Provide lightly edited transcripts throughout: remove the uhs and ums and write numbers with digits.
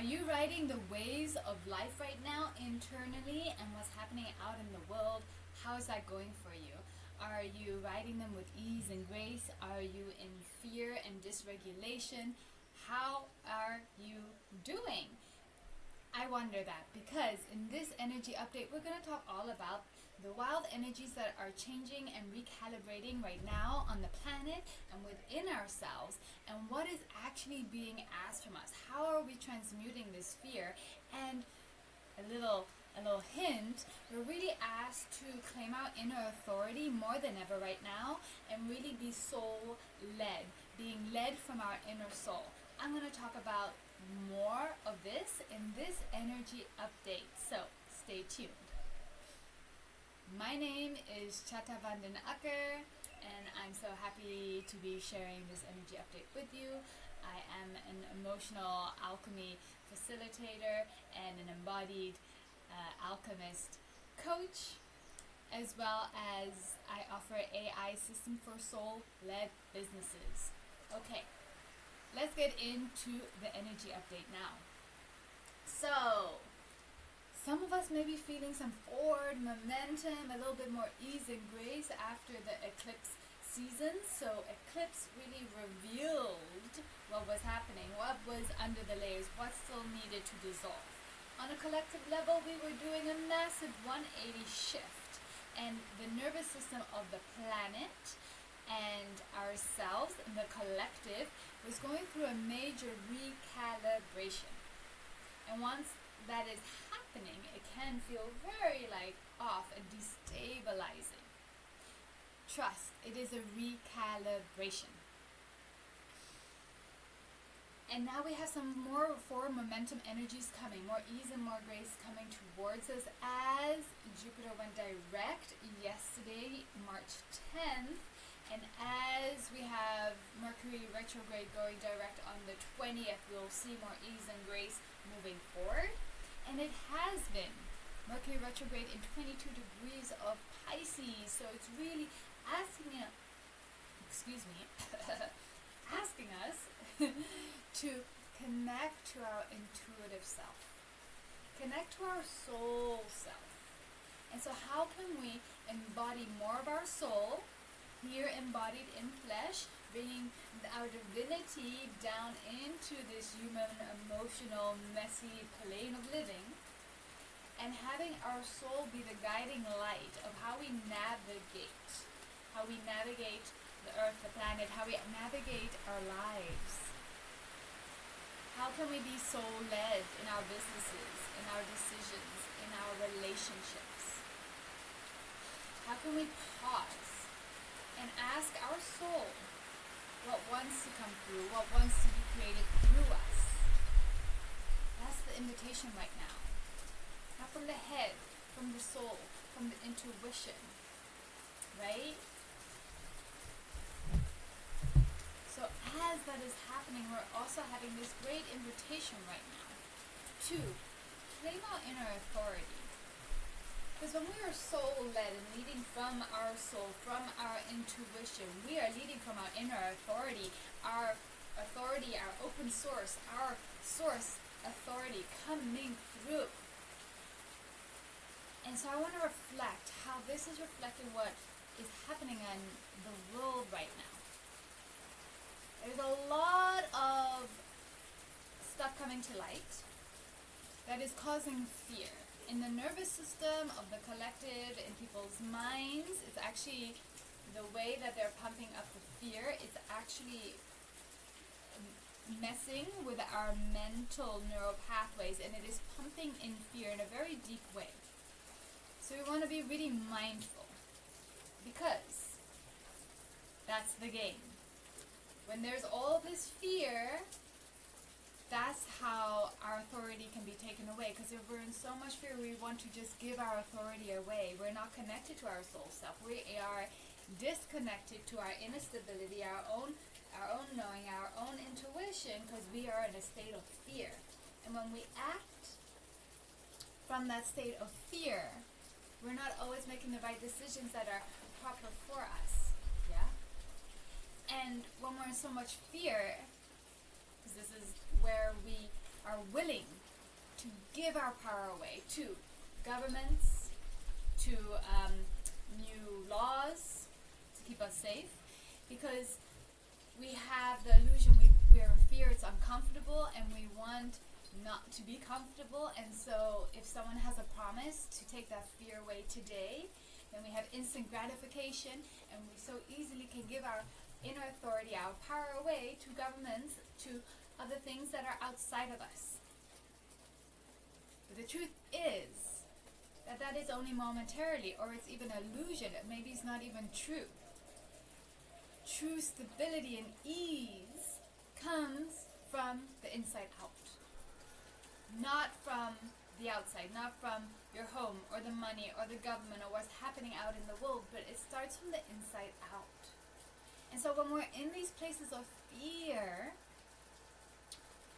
Are you riding the waves of life right now internally, and what's happening out in the world? How is that going for you? Are you riding them with ease and grace? Are you in fear and dysregulation? How are you doing? I wonder that because in this energy update, we're going to talk all about the wild energies that are changing and recalibrating right now on the planet and within ourselves, and what is actually being asked from us. How are we transmuting this fear? And a little hint, we're really asked to claim our inner authority more than ever right now and really be soul led, being led from our inner soul. I'm going to talk about more of this in this energy update, so stay tuned. My name is Chata van den Akker, and I'm so happy to be sharing this energy update with you. I am an emotional alchemy facilitator and an embodied alchemist coach, as well as I offer AI system for soul-led businesses. Okay, let's get into the energy update now. So, some of us may be feeling some forward momentum, a little bit more ease and grace after the eclipse season. So eclipse really revealed what was happening, what was under the layers, what still needed to dissolve. On a collective level, we were doing a massive 180 shift, and the nervous system of the planet and ourselves, and the collective, was going through a major recalibration. And once that is happening, it can feel very off and destabilizing. Trust, it is a recalibration. And now we have some more forward momentum energies coming, more ease and more grace coming towards us as Jupiter went direct yesterday, March 10th, and as we have Mercury retrograde going direct on the 20th, we'll see more ease and grace moving forward. And it has been Mercury retrograde in 22 degrees of Pisces, so it's really asking us to connect to our intuitive self, connect to our soul self. And so how can we embody more of our soul, here embodied in flesh, bringing our divinity down into this human, emotional, messy plane of living, and having our soul be the guiding light of how we navigate the earth, the planet, how we navigate our lives. How can we be soul-led in our businesses, in our decisions, in our relationships? How can we pause and ask our soul what wants to come through, what wants to be created through us? That's the invitation right now. Not from the head, from the soul, from the intuition, right? So as that is happening, we're also having this great invitation right now to claim our inner authority. Because when we are soul-led and leading from our soul, from our intuition, we are leading from our inner authority, our open source, our source authority coming through. And so I want to reflect how this is reflecting what is happening in the world right now. There's a lot of stuff coming to light that is causing fear. In the nervous system of the collective, in people's minds, it's actually the way that they're pumping up the fear. It's actually messing with our mental neural pathways, and it is pumping in fear in a very deep way. So we want to be really mindful, because that's the game. When there's all this fear, that's how our authority can be taken away. Because if we're in so much fear, we want to just give our authority away. We're not connected to our soul self. We are disconnected to our inner stability, our own knowing, our own intuition, because we are in a state of fear. And when we act from that state of fear, we're not always making the right decisions that are proper for us. Yeah? And when we're in so much fear, because this is where we are willing to give our power away to governments, to new laws to keep us safe, because we have the illusion we're in fear, it's uncomfortable, and we want not to be comfortable. And so if someone has a promise to take that fear away today, then we have instant gratification, and we so easily can give our inner authority, our power away to governments, to other things that are outside of us. But the truth is that is only momentarily, or it's even an illusion. Maybe it's not even true. True stability and ease comes from the inside out, not from the outside, not from your home or the money or the government or what's happening out in the world, but it starts from the inside out. And so when we're in these places of fear,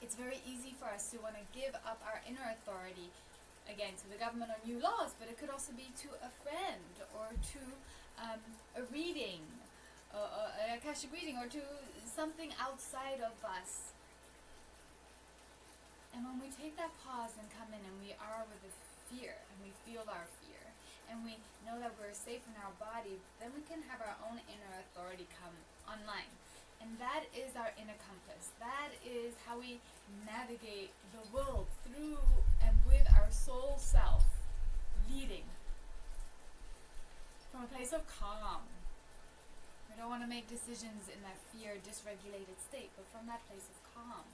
it's very easy for us to want to give up our inner authority, again, to the government or new laws, but it could also be to a friend or to a reading, a Akashic reading, or to something outside of us. And when we take that pause and come in and we are with the fear, and we feel our fear, and we know that we're safe in our body, then we can have our own inner authority come online. And that is our inner compass. That is how we navigate the world, through and with our soul self leading from a place of calm. We don't want to make decisions in that fear, dysregulated state, but from that place of calm.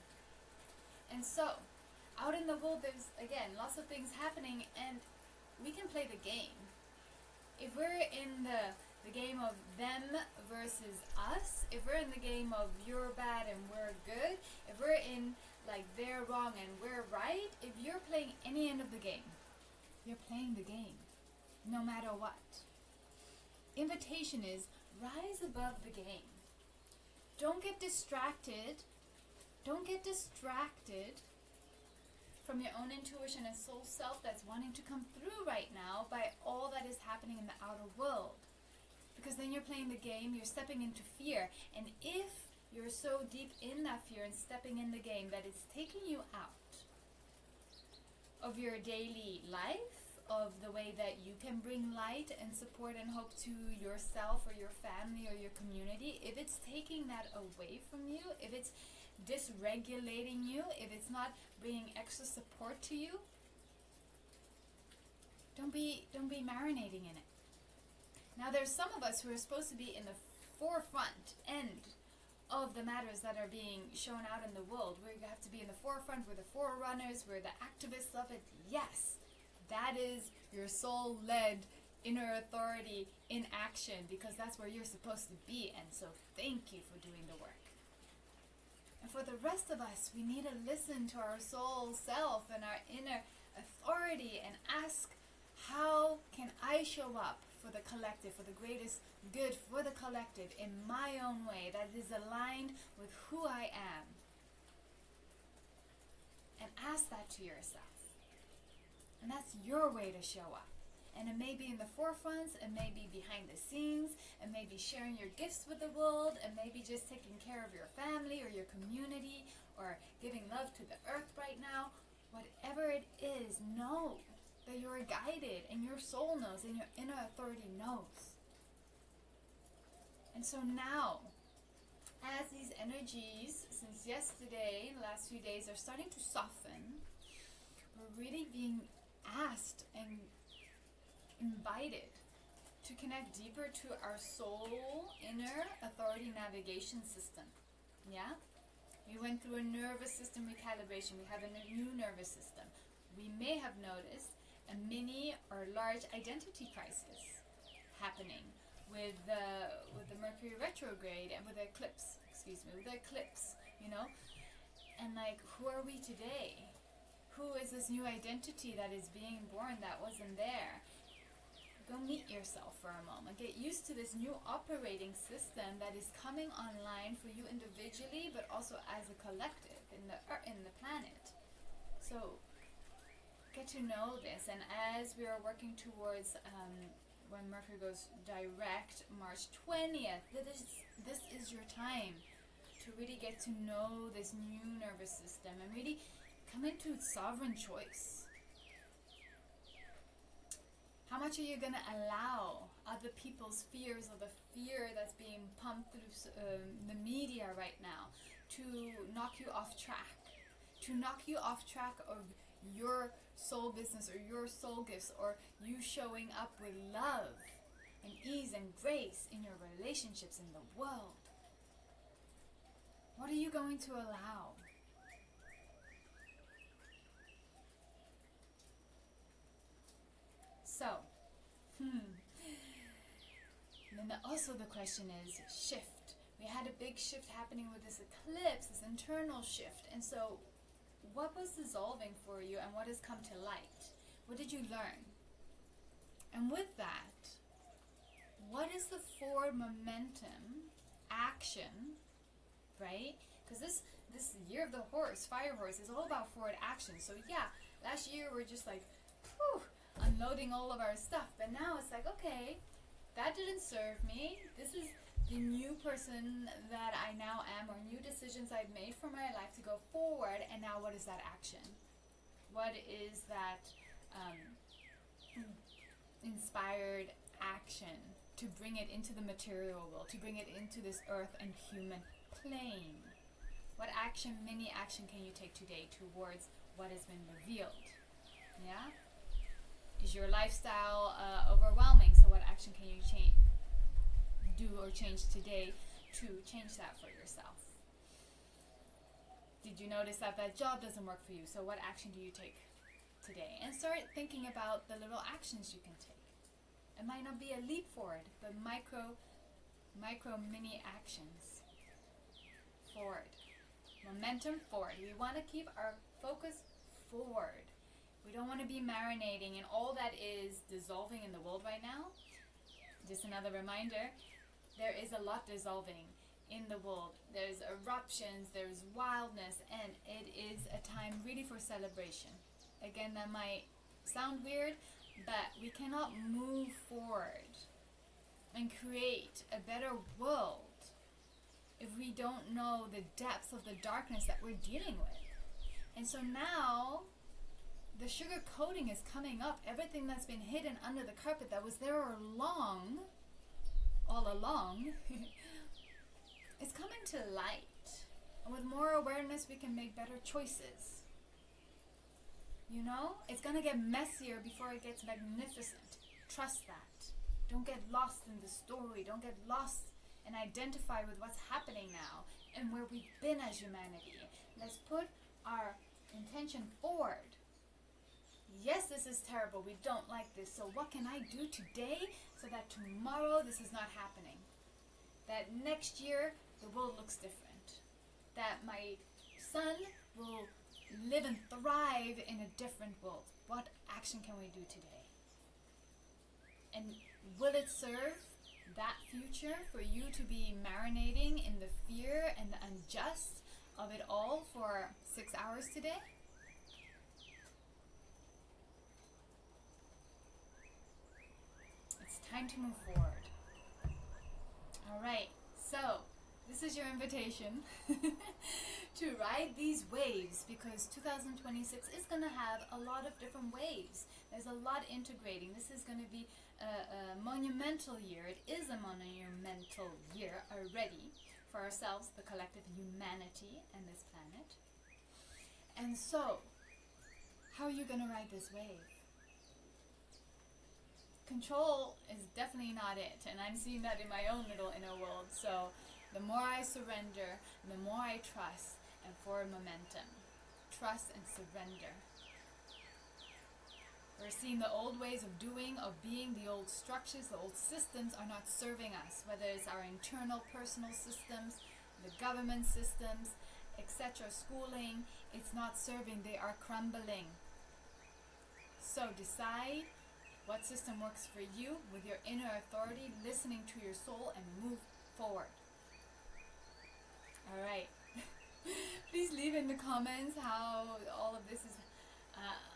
And so, out in the world, there's, again, lots of things happening, and we can play the game. If we're in the game of them versus us, if we're in the game of you're bad and we're good, if we're in like they're wrong and we're right, if you're playing any end of the game, you're playing the game, no matter what. Invitation is rise above the game. Don't get distracted. Don't get distracted from your own intuition and soul self that's wanting to come through right now by all that is happening in the outer world. Because then you're playing the game, you're stepping into fear. And if you're so deep in that fear and stepping in the game that it's taking you out of your daily life, of the way that you can bring light and support and hope to yourself or your family or your community, if it's taking that away from you, if it's dysregulating you, if it's not bringing extra support to you, don't be marinating in it. Now there's some of us who are supposed to be in the forefront end of the matters that are being shown out in the world. We have to be in the forefront, we're the forerunners, we're the activists of it. Yes, that is your soul-led inner authority in action, because that's where you're supposed to be. And so thank you for doing the work. And for the rest of us, we need to listen to our soul self and our inner authority and ask, how can I show up for the collective, for the greatest good, for the collective, in my own way that is aligned with who I am? And ask that to yourself. And that's your way to show up. And it may be in the forefront, it may be behind the scenes, it may be sharing your gifts with the world, it may be just taking care of your family or your community, or giving love to the earth right now. Whatever it is, know that you're guided, and your soul knows, and your inner authority knows. And so now, as these energies, since yesterday, the last few days, are starting to soften, we're really being asked and invited to connect deeper to our soul inner authority navigation system. Yeah? We went through a nervous system recalibration. We have a new nervous system. We may have noticed a mini or large identity crisis happening with the Mercury retrograde and with the eclipse, you know? And like, who are we today? Who is this new identity that is being born that wasn't there? Go meet yourself for a moment. Get used to this new operating system that is coming online for you individually, but also as a collective in the planet. So get to know this, and as we are working towards when Mercury goes direct, March 20th, this is your time to really get to know this new nervous system and really Come into sovereign choice. How much are you going to allow other people's fears, or the fear that's being pumped through the media right now, to knock you off track? To knock you off track of your soul business, or your soul gifts, or you showing up with love and ease and grace in your relationships in the world. What are you going to allow? So, then also the question is shift. We had a big shift happening with this eclipse, this internal shift. And so, what was dissolving for you, and what has come to light? What did you learn? And with that, what is the forward momentum, action, right? Because this year of the horse, fire horse, is all about forward action. So yeah, last year we're just like, whew, unloading all of our stuff. But now it's like, okay, that didn't serve me. This is the new person that I now am, or new decisions I've made for my life to go forward. And now what is that action? What is that inspired action to bring it into the material world, to bring it into this earth and human plane? What action, mini action, can you take today towards what has been revealed? Yeah? Is your lifestyle overwhelming? So what action can you do or change today to change that for yourself? Did you notice that job doesn't work for you? So what action do you take today? And start thinking about the little actions you can take. It might not be a leap forward, but micro mini actions forward. Momentum forward. We want to keep our focus forward. We don't want to be marinating in all that is dissolving in the world right now. Just another reminder, there is a lot dissolving in the world. There's eruptions, there's wildness, and it is a time really for celebration. Again, that might sound weird, but we cannot move forward and create a better world if we don't know the depths of the darkness that we're dealing with. And so now, the sugar coating is coming up. Everything that's been hidden under the carpet that was there all along, is coming to light. And with more awareness, we can make better choices. You know, it's going to get messier before it gets magnificent. Trust that. Don't get lost in the story. Don't get lost and identify with what's happening now and where we've been as humanity. Let's put our intention forward. Yes, this is terrible. We don't like this. So what can I do today so that tomorrow this is not happening? That next year the world looks different. That my son will live and thrive in a different world. What action can we do today? And will it serve that future for you to be marinating in the fear and the unjust of it all for 6 hours today? It's time to move forward. All right, so this is your invitation to ride these waves, because 2026 is going to have a lot of different waves. There's a lot integrating. This is going to be a monumental year. It is a monumental year already for ourselves, the collective humanity, and this planet. And so, how are you going to ride this wave? Control is definitely not it, and I'm seeing that in my own little inner world. So the more I surrender, the more I trust, and forward momentum. Trust and surrender. We're seeing the old ways of doing, of being, the old structures, the old systems are not serving us, whether it's our internal personal systems, the government systems, etc., schooling, it's not serving, they are crumbling. So decide what system works for you with your inner authority, listening to your soul, and move forward. All right. Please leave in the comments how all of this is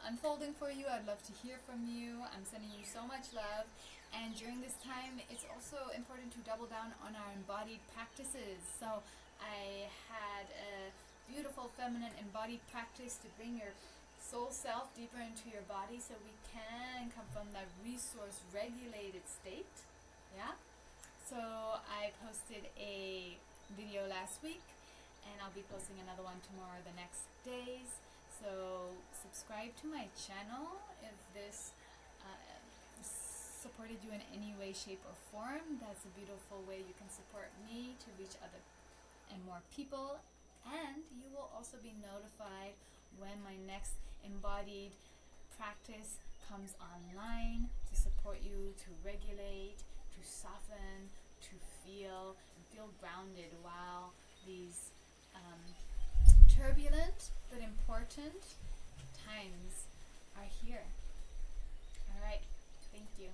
unfolding for you. I'd love to hear from you. I'm sending you so much love. And during this time, it's also important to double down on our embodied practices. So I had a beautiful feminine embodied practice to bring your soul self deeper into your body so we can come from that resource regulated state. Yeah. So I posted a video last week, and I'll be posting another one tomorrow or the next days. So subscribe to my channel if this supported you in any way, shape, or form. That's a beautiful way you can support me to reach other and more people. And you will also be notified when my next embodied practice comes online to support you to regulate, to soften, to feel, and feel grounded while these turbulent but important times are here. All right. Thank you.